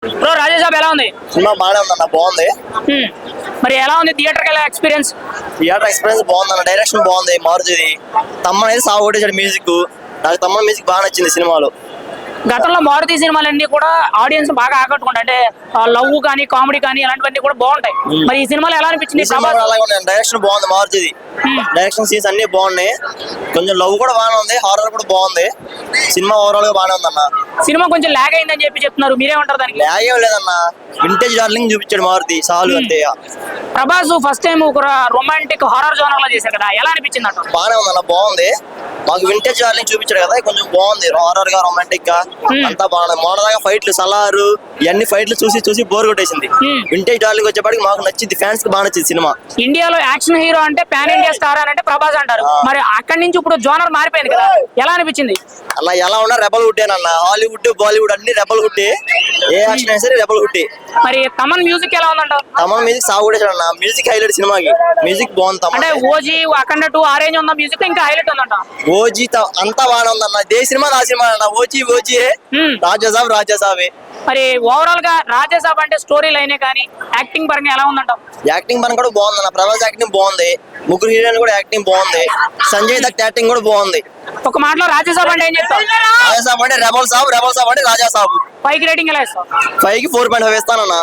Bro Rajasaab ఎలా ఉంది? Cinema బాగానే ఉందన్న, బాగుంది. మరి ఎలా ఉంది థియేటర్ కి ఎక్స్పీరియన్స్? థియేటర్ ఎక్స్పీరియన్స్ బాగుందన్న, డైరెక్షన్ బాగుంది. మారుతిది తమ్మ అనేది సాగు కొట్టేసాడు మ్యూజిక్. నాకు తమ్మ మ్యూజిక్ బాగా నచ్చింది సినిమాలో. గతంలో మారుతి సినిమాలన్నీ కూడా ఆడియన్స్ బాగా ఆకట్టుకుంటాయి, అంటే లవ్ కానీ కామెడీ కానీ అలాంటివన్నీ కూడా బాగుంటాయి. మరి ఈ సినిమాలో ఎలా అనిపించింది? అలాగే ఉన్నాయి, డైరెక్షన్ బాగుంది మారుతిది. డైరెక్షన్ సీన్స్ అన్ని బాగున్నాయి, కొంచెం లవ్ కూడా బాగానే ఉంది, హారర్ కూడా బాగుంది. సినిమా ఓవరాల్ గా బాగానే ఉందన్న. సినిమా కొంచెం లాగ్ అయిందని చెప్తున్నారు, మీరేమంటారు దానికి? లాగ్ ఏం లేదన్న, వింటేజ్ డార్లింగ్ చూపించాడు మారుతి సాలు అంతే. ప్రభాస్ ఫస్ట్ టైం ఒక రొమాంటిక్ హారర్ జోనర్ లో చేశారు కదా, ఎలా అనిపించింది అంట? బాగానే ఉందన్న, బాగుంది. మాకు వింటేజ్ డార్లింగ్ చూపించాడు కదా, కొంచెం బాగుంది, హారర్ గా రొమాంటిక్ గా అంతా బాగుంది. మొన్నదాకా ఫైట్లు సలారు ఇవన్నీ ఫైట్లు చూసి బోర్ కొట్టేసింది. వింటేజ్ డార్లింగ్ వచ్చేప్పటికి మాకు నచ్చింది, ఫ్యాన్స్ కి బాగా నచ్చింది సినిమా. ఇండియాలో యాక్షన్ హీరో అంటే పాన్ ఇండియా స్టార్ అని అంటే ప్రభాస్ అంటారు, మరి అక్కడి నుంచి ఇప్పుడు జోనర్ మారిపోయింది కదా, ఎలా అనిపించింది అన్న? ఎలా ఉన్నా రెబల్ హుడ్డేనన్న, హాలీవుడ్ బాలీవుడ్ అన్ని రెబల్ హుడ్డే, ఏ యాక్షన్ అయినా సరే రెబల్ హుడ్డే. మరి తమన్ మ్యూజిక్ ఎలా ఉందంట? తమన్ మ్యూజిక్ సాగు కొట్టేసాడు అన్న, మ్యూజిక్ హైలైట్ సినిమాకి, మ్యూజిక్ బాగుంది. అంటే ఓజీ అఖండ 2 ఆరేంజ్ ఉన్న మ్యూజిక్ ఇంకా హైలైట్ ఉందంట. ఓజీ అంతా బాగానే ఉందన్న, దే సినిమా ఆ సినిమా అన్న, ఓజీ రాజాసాబే. మరి ఓవరాల్ గా రాజాసాబ్ అంటే స్టోరీ లైనే కానీ యాక్టింగ్ పరంగా ఎలా ఉందంట? యాక్టింగ్ పరంగా కూడా బాగుందన్న, ప్రభాస్ యాక్టింగ్ బాగుంది, ముగ్గురు హీరోయిన్ కూడా యాక్టింగ్ బాగుంది, సంజయ్ దత్ యాక్టింగ్ కూడా బాగుంది. ఒక మాటలో రాజాసాబ్ అంటే ఏం చెప్తావు? రాజాసాబ్ అంటే రెబల్ సాబ్ అంటే రాజాసాబ్. 5కి రేటింగ్ ఎలా ఇస్తావు? 5కి 4.5 వేస్తానన్న.